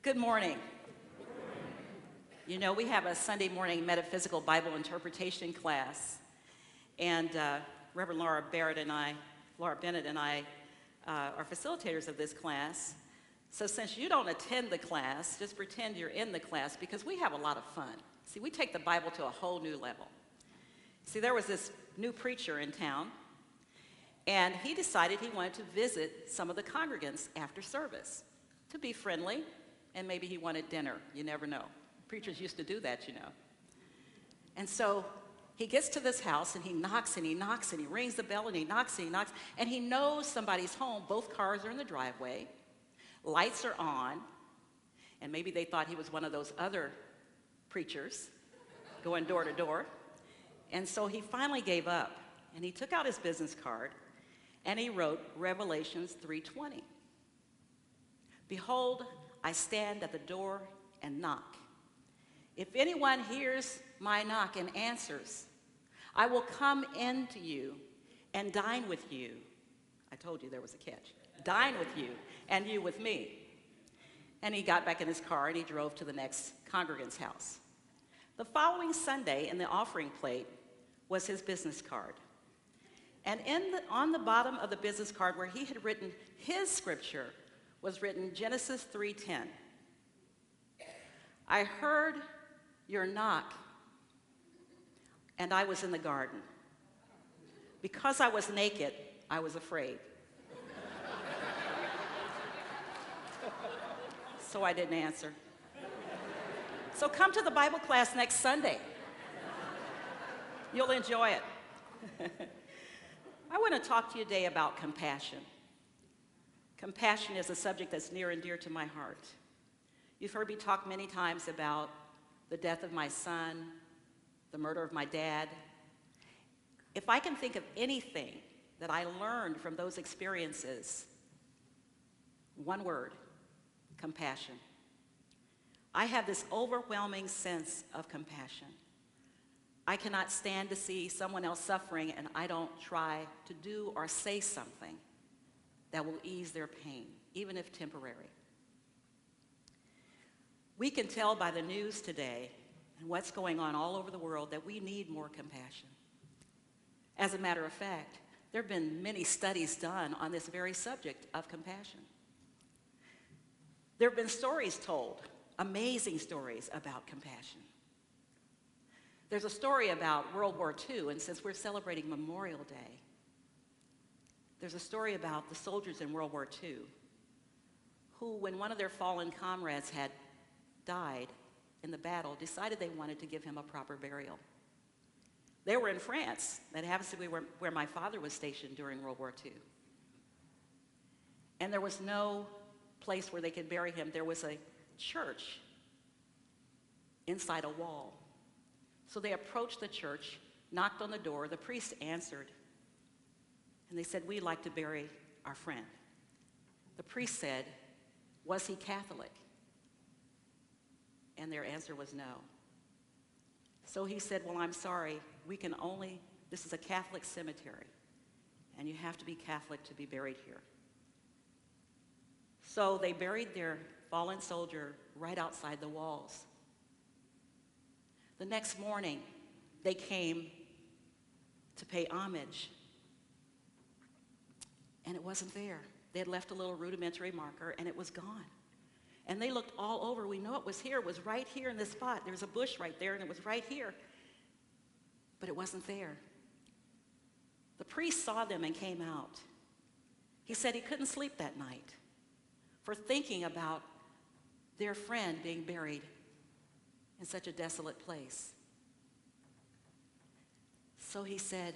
Good morning. You know, we have a Sunday morning metaphysical Bible interpretation class, and Reverend Laura Bennett and I are facilitators of this class. So since you don't attend the class, just pretend you're in the class because we have a lot of fun. See, we take the Bible to a whole new level. See, there was this new preacher in town, and he decided he wanted to visit some of the congregants after service to be friendly, and maybe he wanted dinner. You never know. Preachers used to do that, you know. And so he gets to this house, and he knocks, and he knocks, and he rings the bell, and he knocks, and he knocks, and he knows somebody's home. Both cars are in the driveway. Lights are on, and maybe they thought he was one of those other preachers going door to door. And so he finally gave up, and he took out his business card, and he wrote Revelations 3:20. Behold, I stand at the door and knock. If anyone hears my knock and answers, I will come in to you and dine with you. I told you there was a catch. Dine with you, and you with me. And he got back in his car, and he drove to the next congregant's house. The following Sunday, in the offering plate, was his business card. And on the bottom of the business card where he had written his scripture was written Genesis 3:10. I heard your knock, and I was in the garden. Because I was naked, I was afraid. So I didn't answer. So come to the Bible class next Sunday. You'll enjoy it. I want to talk to you today about compassion. Compassion is a subject that's near and dear to my heart. You've heard me talk many times about the death of my son, the murder of my dad. If I can think of anything that I learned from those experiences, one word: compassion. I have this overwhelming sense of compassion. I cannot stand to see someone else suffering, and I don't try to do or say something that will ease their pain, even if temporary. We can tell by the news today and what's going on all over the world that we need more compassion. As a matter of fact, there have been many studies done on this very subject of compassion. There have been stories told, amazing stories about compassion. There's a story about World War II, and since we're celebrating Memorial Day, there's a story about the soldiers in World War II who, when one of their fallen comrades had died in the battle, decided they wanted to give him a proper burial. They were in France. That happens to be where my father was stationed during World War II. And there was no place where they could bury him. There was a church inside a wall. So they approached the church, knocked on the door. The priest answered, and they said, "We'd like to bury our friend." The priest said, "Was he Catholic?" And their answer was no. So he said, "Well, I'm sorry, this is a Catholic cemetery, and you have to be Catholic to be buried here." So they buried their fallen soldier right outside the walls. The next morning, they came to pay homage, and it wasn't there. They had left a little rudimentary marker, and it was gone. And they looked all over. We know it was here. It was right here in this spot. There was a bush right there, and it was right here. But it wasn't there. The priest saw them and came out. He said he couldn't sleep that night for thinking about their friend being buried in such a desolate place. So he said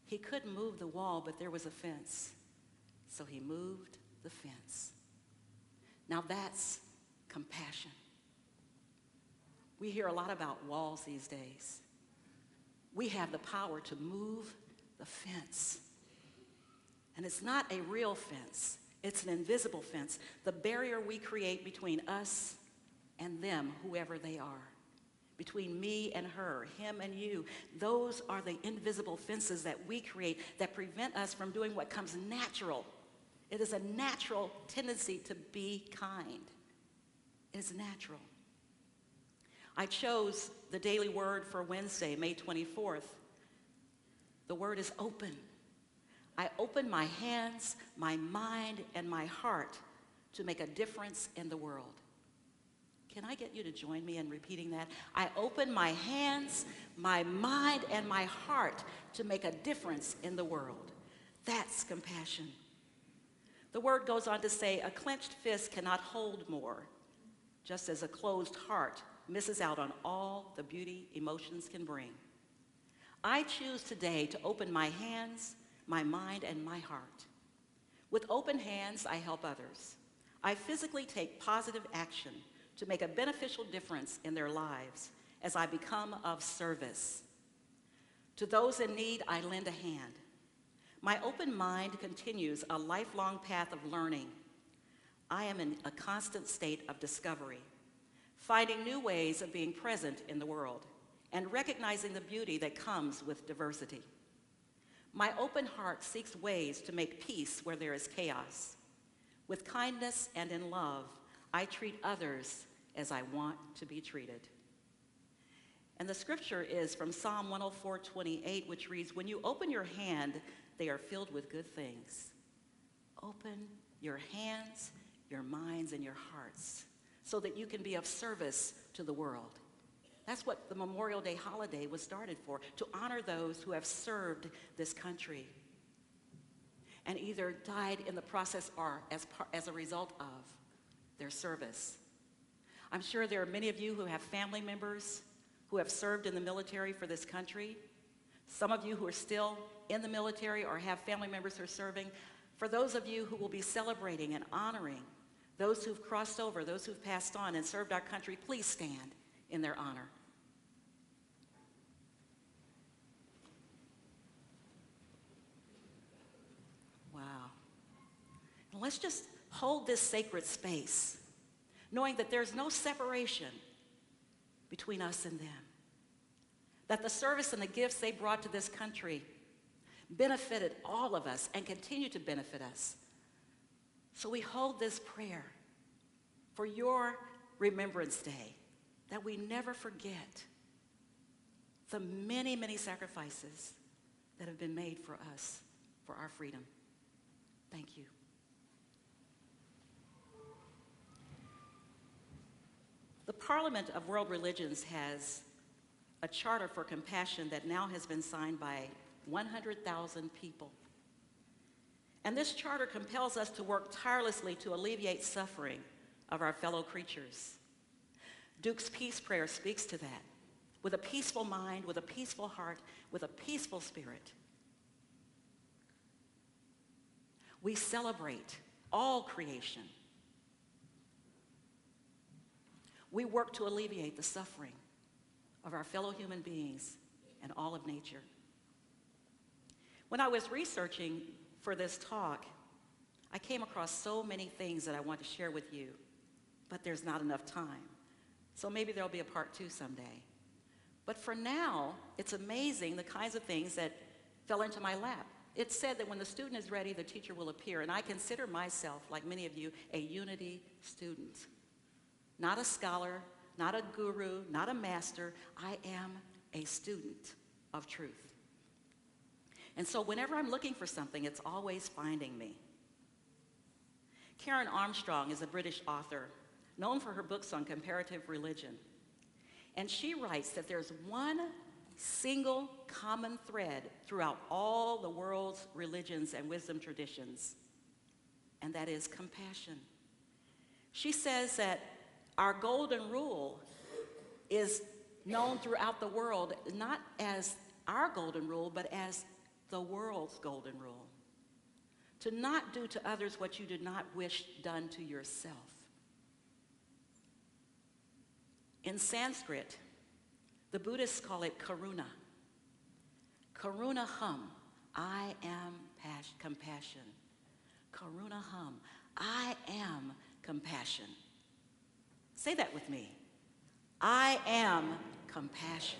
he couldn't move the wall, but there was a fence. So he moved the fence. Now that's compassion. We hear a lot about walls these days. We have the power to move the fence. And it's not a real fence. It's an invisible fence. The barrier we create between us and them, whoever they are. Between me and her, him and you. Those are the invisible fences that we create that prevent us from doing what comes natural. It is a natural tendency to be kind. is natural. I chose the daily word for Wednesday, May 24th. The word is open. I open my hands, my mind, and my heart to make a difference in the world. Can I get you to join me in repeating that? I open my hands, my mind, and my heart to make a difference in the world. That's compassion. The word goes on to say, a clenched fist cannot hold more, just as a closed heart misses out on all the beauty emotions can bring. I choose today to open my hands, my mind, and my heart. With open hands, I help others. I physically take positive action to make a beneficial difference in their lives as I become of service. To those in need, I lend a hand. My open mind continues a lifelong path of learning. I am in a constant state of discovery, finding new ways of being present in the world and recognizing the beauty that comes with diversity. My open heart seeks ways to make peace where there is chaos. With kindness and in love, I treat others as I want to be treated. And the scripture is from Psalm 104:28, which reads, when you open your hand, they are filled with good things. Open your hands, your minds, and your hearts so that you can be of service to the world. That's what the Memorial Day holiday was started for, to honor those who have served this country and either died in the process or as a result of their service. I'm sure there are many of you who have family members who have served in the military for this country. Some of you who are still in the military or have family members who are serving. For those of you who will be celebrating and honoring those who've crossed over, those who've passed on and served our country, please stand in their honor. Wow. And let's just hold this sacred space, knowing that there's no separation between us and them. That the service and the gifts they brought to this country benefited all of us and continue to benefit us. So we hold this prayer for your Remembrance Day, that we never forget the many, many sacrifices that have been made for us, for our freedom. Thank you. The Parliament of World Religions has a charter for compassion that now has been signed by 100,000 people. And this charter compels us to work tirelessly to alleviate suffering of our fellow creatures. Duke's peace prayer speaks to that. With a peaceful mind, with a peaceful heart, with a peaceful spirit, we celebrate all creation. We work to alleviate the suffering of our fellow human beings and all of nature. When I was researching for this talk, I came across so many things that I want to share with you, but there's not enough time. So maybe there'll be a part 2 someday. But for now, it's amazing the kinds of things that fell into my lap. It said that when the student is ready, the teacher will appear, and I consider myself, like many of you, a unity student. Not a scholar, not a guru, not a master. I am a student of truth. And so whenever I'm looking for something, it's always finding me. Karen Armstrong is a British author, known for her books on comparative religion. And she writes that there's one single common thread throughout all the world's religions and wisdom traditions, and that is compassion. She says that our golden rule is known throughout the world, not as our golden rule, but as the world's golden rule. To not do to others what you do not wish done to yourself. In Sanskrit, the Buddhists call it karuna. Karuna hum, I am compassion. Karuna hum, I am compassion. Say that with me. I am compassion.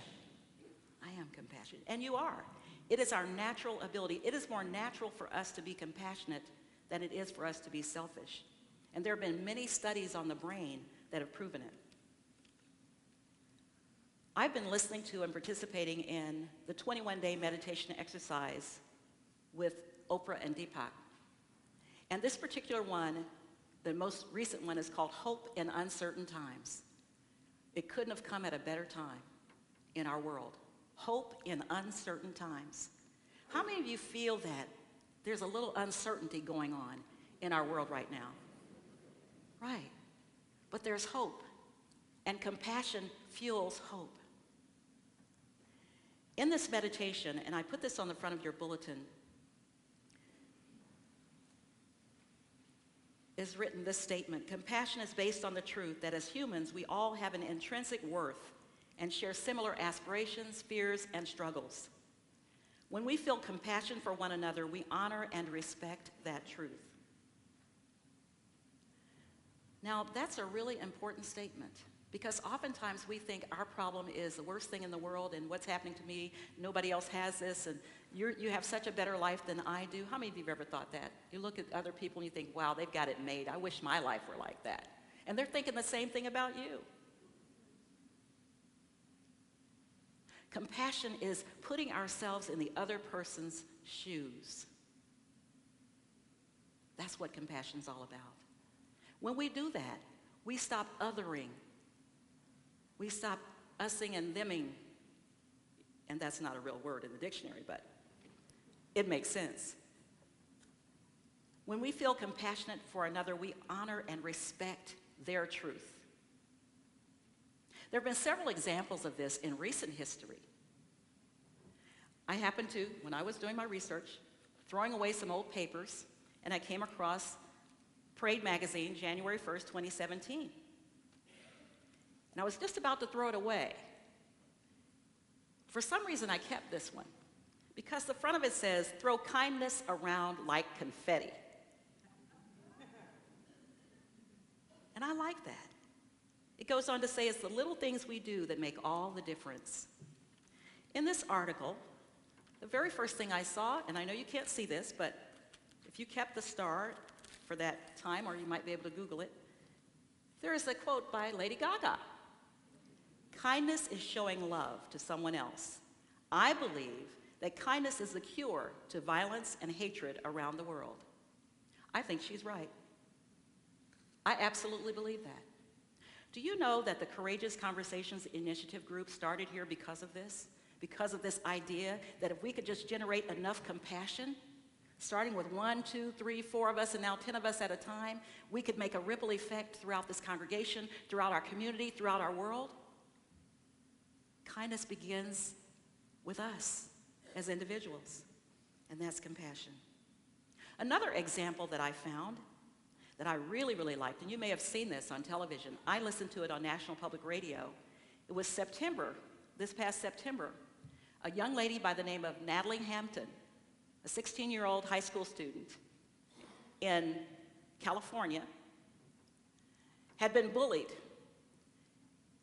I am compassion. And you are. It is our natural ability. It is more natural for us to be compassionate than it is for us to be selfish. And there have been many studies on the brain that have proven it. I've been listening to and participating in the 21-day meditation exercise with Oprah and Deepak. And this particular one, the most recent one, is called Hope in Uncertain Times. It couldn't have come at a better time in our world. Hope in uncertain times. How many of you feel that there's a little uncertainty going on in our world right now? Right. But there's hope, and compassion fuels hope. In this meditation, and I put this on the front of your bulletin, is written this statement: compassion is based on the truth that as humans, we all have an intrinsic worth and share similar aspirations, fears, and struggles. When we feel compassion for one another, we honor and respect that truth. Now, that's a really important statement, because oftentimes we think our problem is the worst thing in the world and what's happening to me, nobody else has this, and you have such a better life than I do. How many of you have ever thought that? You look at other people and you think, wow, they've got it made. I wish my life were like that. And they're thinking the same thing about you. Compassion is putting ourselves in the other person's shoes. That's what compassion's all about. When we do that, we stop othering. We stop using and theming. And that's not a real word in the dictionary, but it makes sense. When we feel compassionate for another, we honor and respect their truth. There have been several examples of this in recent history. I happened to, when I was doing my research, throwing away some old papers, and I came across Parade magazine, January 1st, 2017. And I was just about to throw it away. For some reason, I kept this one, because the front of it says, "Throw kindness around like confetti." And I like that. It goes on to say it's the little things we do that make all the difference. In this article, the very first thing I saw, and I know you can't see this, but if you kept the star for that time, or you might be able to Google it, there is a quote by Lady Gaga. "Kindness is showing love to someone else. I believe that kindness is the cure to violence and hatred around the world." I think she's right. I absolutely believe that. Do you know that the Courageous Conversations Initiative group started here because of this? Because of this idea that if we could just generate enough compassion, starting with 1, 2, 3, 4 of us, and now 10 of us at a time, we could make a ripple effect throughout this congregation, throughout our community, throughout our world. Kindness begins with us as individuals, and that's compassion. Another example that I found that I really, really liked, and you may have seen this on television. I listened to it on National Public Radio. It was September, this past September. A young lady by the name of Natalie Hampton, a 16-year-old high school student in California, had been bullied.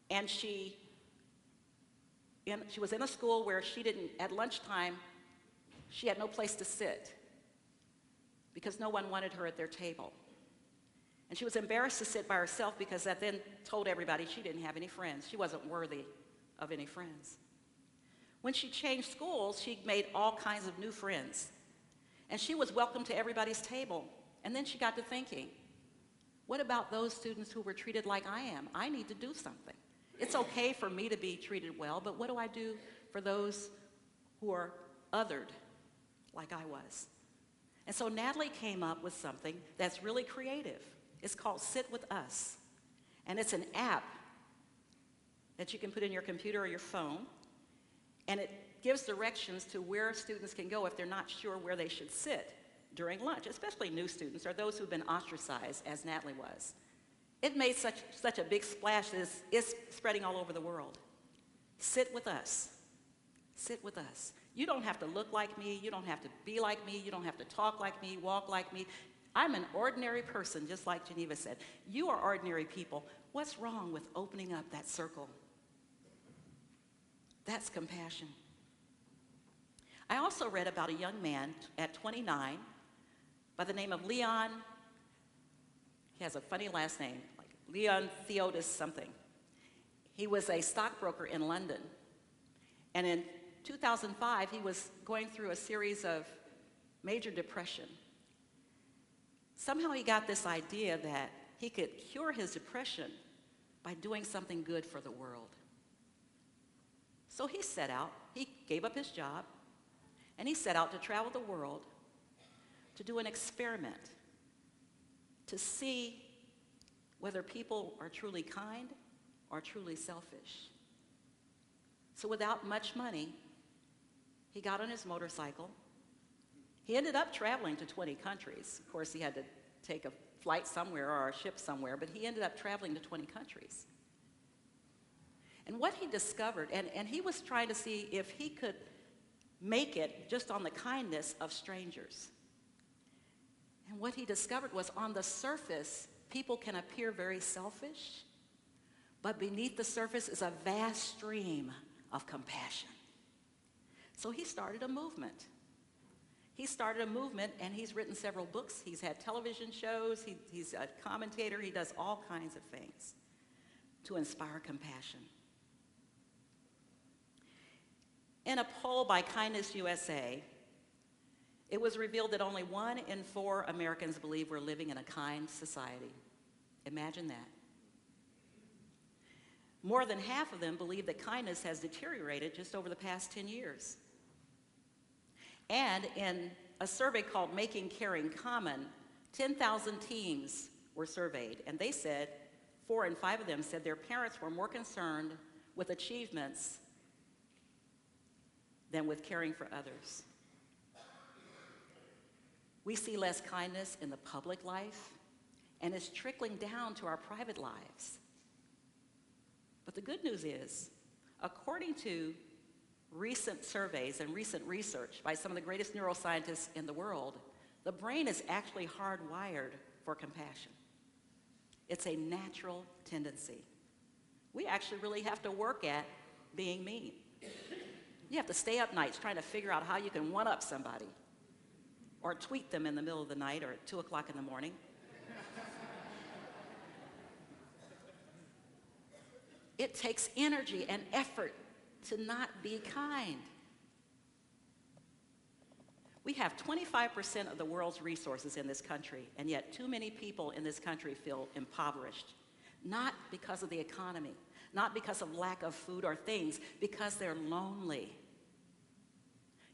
And she was in a school where at lunchtime, she had no place to sit because no one wanted her at their table. And she was embarrassed to sit by herself because that then told everybody she didn't have any friends. She wasn't worthy of any friends. When she changed schools, she made all kinds of new friends. And she was welcome to everybody's table. And then she got to thinking, what about those students who were treated like I am? I need to do something. It's okay for me to be treated well, but what do I do for those who are othered like I was? And so Natalie came up with something that's really creative. It's called Sit With Us. And it's an app that you can put in your computer or your phone. And it gives directions to where students can go if they're not sure where they should sit during lunch, especially new students or those who've been ostracized, as Natalie was. It made such a big splash that it's spreading all over the world. Sit with us. Sit with us. You don't have to look like me. You don't have to be like me. You don't have to talk like me, walk like me. I'm an ordinary person, just like Geneva said. You are ordinary people. What's wrong with opening up that circle? That's compassion. I also read about a young man at 29 by the name of Leon. He has a funny last name, like Leon Theodis something. He was a stockbroker in London. And in 2005, he was going through a series of major depression. Somehow he got this idea that he could cure his depression by doing something good for the world. So he set out, he gave up his job, and he set out to travel the world to do an experiment, to see whether people are truly kind or truly selfish. So without much money, he got on his motorcycle. He ended up traveling to 20 countries. Of course, he had to take a flight somewhere or a ship somewhere, but he ended up traveling to 20 countries. And what he discovered, and he was trying to see if he could make it just on the kindness of strangers. And what he discovered was on the surface, people can appear very selfish, but beneath the surface is a vast stream of compassion. So he started a movement. He started a movement, and he's written several books. He's had television shows. He's a commentator. He does all kinds of things to inspire compassion. In a poll by Kindness USA, it was revealed that only 1 in 4 Americans believe we're living in a kind society. Imagine that. More than half of them believe that kindness has deteriorated just over the past 10 years. And in a survey called Making Caring Common, 10,000 teens were surveyed, and they said, 4 in 5 of them said their parents were more concerned with achievements than with caring for others. We see less kindness in the public life, and it's trickling down to our private lives. But the good news is, according to recent surveys and recent research by some of the greatest neuroscientists in the world, the brain is actually hardwired for compassion. It's a natural tendency. We actually really have to work at being mean. You have to stay up nights trying to figure out how you can one-up somebody or tweet them in the middle of the night or at 2 o'clock in the morning. It takes energy and effort to not be kind. We have 25% of the world's resources in this country, and yet too many people in this country feel impoverished. Not because of the economy, not because of lack of food or things, because they're lonely.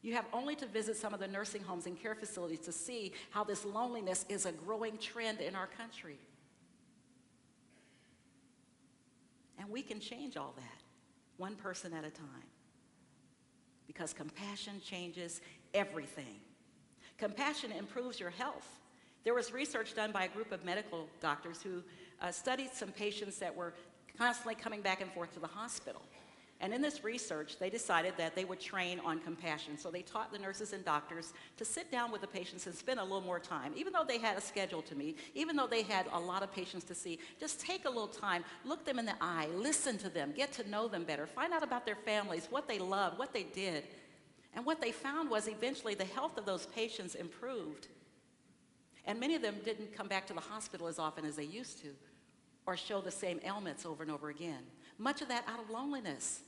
You have only to visit some of the nursing homes and care facilities to see how this loneliness is a growing trend in our country. And we can change all that, one person at a time. Because compassion changes everything. Compassion improves your health. There was research done by a group of medical doctors who studied some patients that were constantly coming back and forth to the hospital. And in this research, they decided that they would train on compassion. So they taught the nurses and doctors to sit down with the patients and spend a little more time. Even though they had a schedule to meet, even though they had a lot of patients to see, just take a little time, look them in the eye, listen to them, get to know them better, find out about their families, what they loved, what they did. And what they found was eventually the health of those patients improved. And many of them didn't come back to the hospital as often as they used to, or show the same ailments over and over again. Much of that out of loneliness.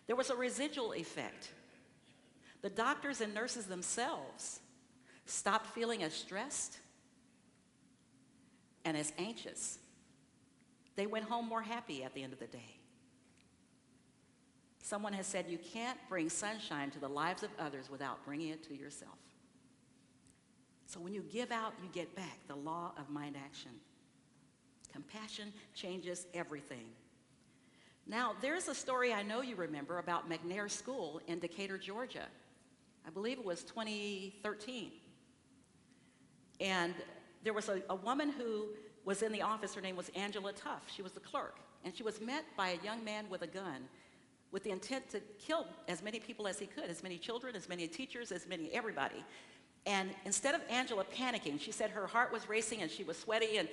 There was a residual effect. The doctors and nurses themselves stopped feeling as stressed and as anxious. They went home more happy at the end of the day. Someone has said you can't bring sunshine to the lives of others without bringing it to yourself. So when you give out, you get back. The law of mind action. Compassion changes everything. Now, there's a story I know you remember about McNair School in Decatur, Georgia. I believe it was 2013. And there was a woman who was in the office. Her name was Angela Tuff. She was the clerk. And she was met by a young man with a gun with the intent to kill as many people as he could, as many children, as many teachers, as many everybody. And instead of Angela panicking, she said her heart was racing and she was sweaty, and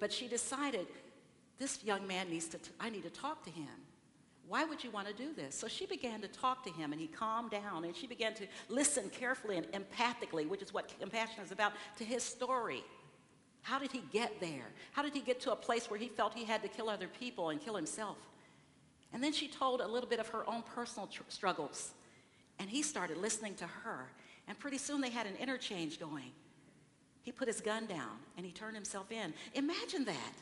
but she decided, this young man I need to talk to him. Why would you want to do this? So she began to talk to him, and he calmed down, and she began to listen carefully and empathically, which is what compassion is about, to his story, How did he get there? How did he get to a place where he felt he had to kill other people and kill himself? And then she told a little bit of her own personal struggles. And he started listening to her. And pretty soon they had an interchange going. He put his gun down and he turned himself in. Imagine that.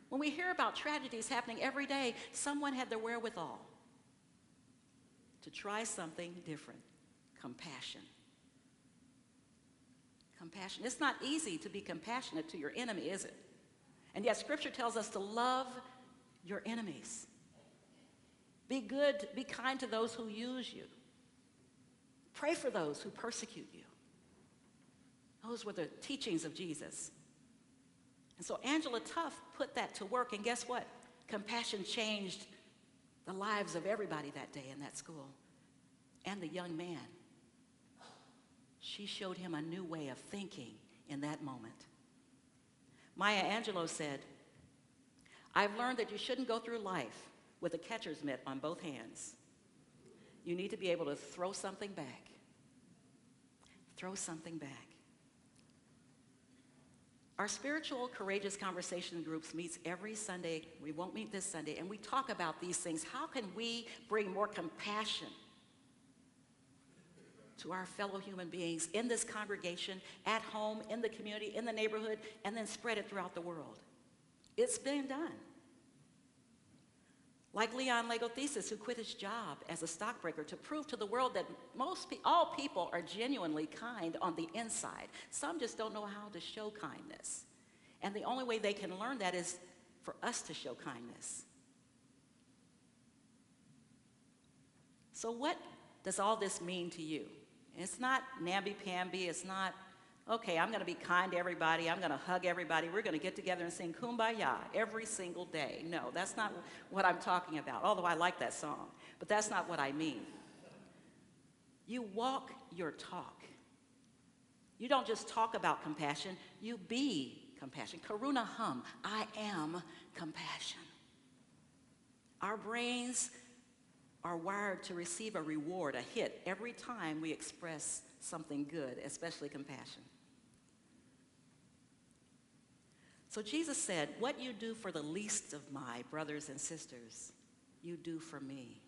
When we hear about tragedies happening every day, someone had the wherewithal to try something different. Compassion. Compassion. It's not easy to be compassionate to your enemy, is it? And yet Scripture tells us to love your enemies. Be good, be kind to those who use you. Pray for those who persecute you. Those were the teachings of Jesus. And so Angela Tuff put that to work, and guess what? Compassion changed the lives of everybody that day in that school. And the young man. She showed him a new way of thinking in that moment. Maya Angelou said, "I've learned that you shouldn't go through life with a catcher's mitt on both hands. You need to be able to throw something back. Throw something back." Our spiritual courageous conversation groups meets every Sunday. We won't meet this Sunday, and we talk about these things. How can we bring more compassion to our fellow human beings in this congregation, at home, in the community, in the neighborhood, and then spread it throughout the world? It's been done. Like Leon Legothesis, who quit his job as a stockbroker to prove to the world that all people are genuinely kind on the inside. Some just don't know how to show kindness. And the only way they can learn that is for us to show kindness. So what does all this mean to you? It's not namby-pamby. It's not, okay, I'm going to be kind to everybody. I'm going to hug everybody. We're going to get together and sing Kumbaya every single day. No, that's not what I'm talking about, although I like that song. But that's not what I mean. You walk your talk. You don't just talk about compassion. You be compassion. Karuna hum. I am compassion. Our brains are wired to receive a reward, a hit, every time we express something good, especially compassion. So Jesus said, "What you do for the least of my brothers and sisters, you do for me."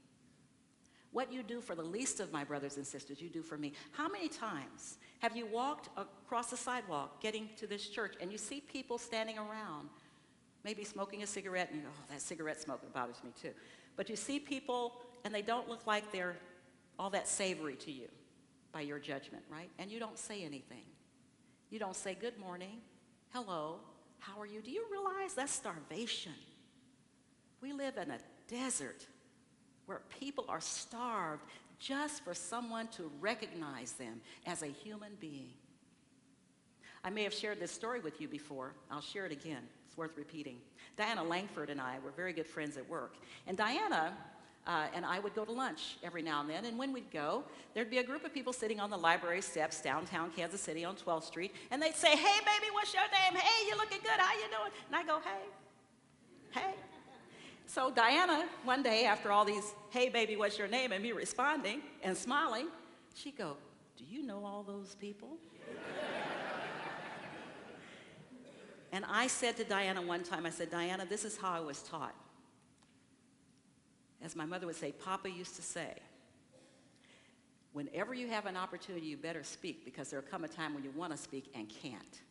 What you do for the least of my brothers and sisters, you do for me. How many times have you walked across the sidewalk getting to this church and you see people standing around, maybe smoking a cigarette, and you go, "Oh, that cigarette smoke bothers me too." But you see people and they don't look like they're all that savory to you by your judgment, right? And you don't say anything. You don't say, "Good morning, hello, how are you?" Do you realize that's starvation? We live in a desert where people are starved just for someone to recognize them as a human being. I may have shared this story with you before. I'll share it again. It's worth repeating. Diana Langford and I were very good friends at work. And Diana and I would go to lunch every now and then. And when we'd go, there'd be a group of people sitting on the library steps downtown Kansas City on 12th Street. And they'd say, "Hey, baby, what's your name? Hey, you looking good. How you doing?" And I go, "Hey, hey." So Diana, one day, after all these, "Hey, baby, what's your name?" and me responding and smiling, she'd go, "Do you know all those people?" And I said to Diana one time, I said, "Diana, this is how I was taught." As my mother would say, Papa used to say, "Whenever you have an opportunity, you better speak, because there'll come a time when you want to speak and can't."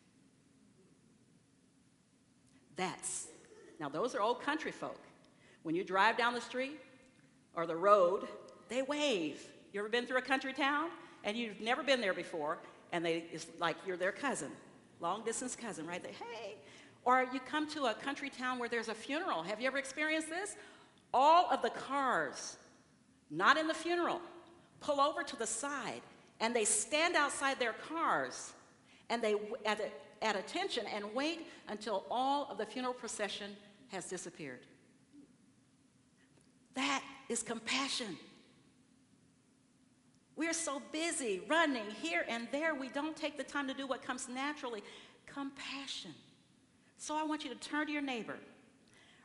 Now those are old country folk. When you drive down the street or the road, they wave. You ever been through a country town and you've never been there before, and it's like you're their cousin, long distance cousin, right? Hey. Or you come to a country town where there's a funeral. Have you ever experienced this? All of the cars, not in the funeral, pull over to the side, and they stand outside their cars, and they at attention and wait until all of the funeral procession has disappeared. That is compassion. We're so busy running here and there, we don't take the time to do what comes naturally. Compassion. So I want you to turn to your neighbor.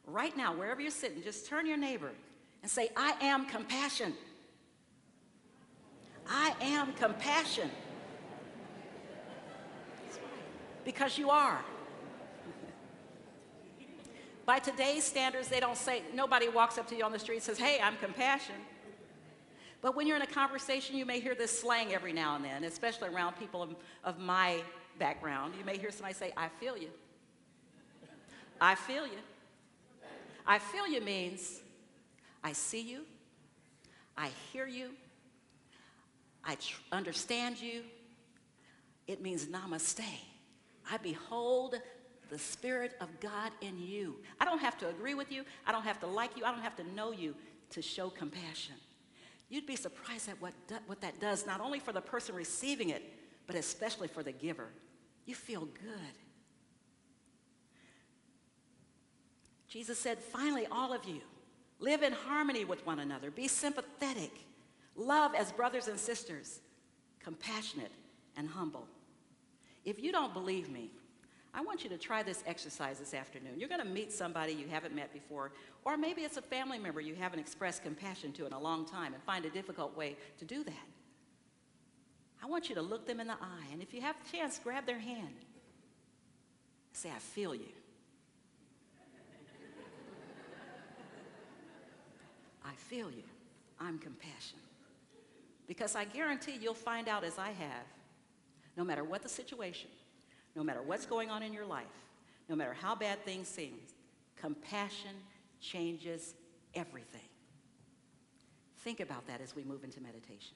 Right now, wherever you're sitting, just turn to your neighbor and say, "I am compassion." I am compassion. That's right. Because you are. By today's standards, they don't say, nobody walks up to you on the street and says, hey, I'm compassion. But when you're in a conversation, you may hear this slang every now and then, especially around people of my background. You may hear somebody say, I feel you. I feel you. I feel you means I see you, I hear you, I understand you. It means namaste. I behold the Spirit of God in you. I don't have to agree with you. I don't have to like you. I don't have to know you to show compassion. You'd be surprised at what that does, not only for the person receiving it, but especially for the giver. You feel good. Jesus said, finally, all of you, live in harmony with one another. Be sympathetic. Love as brothers and sisters. Compassionate and humble. If you don't believe me, I want you to try this exercise this afternoon. You're going to meet somebody you haven't met before, or maybe it's a family member you haven't expressed compassion to in a long time and find a difficult way to do that. I want you to look them in the eye, and if you have the chance, grab their hand. Say, I feel you. I feel you. I'm compassion. Because I guarantee you'll find out, as I have, no matter what the situation, no matter what's going on in your life, no matter how bad things seem, compassion changes everything. Think about that as we move into meditation.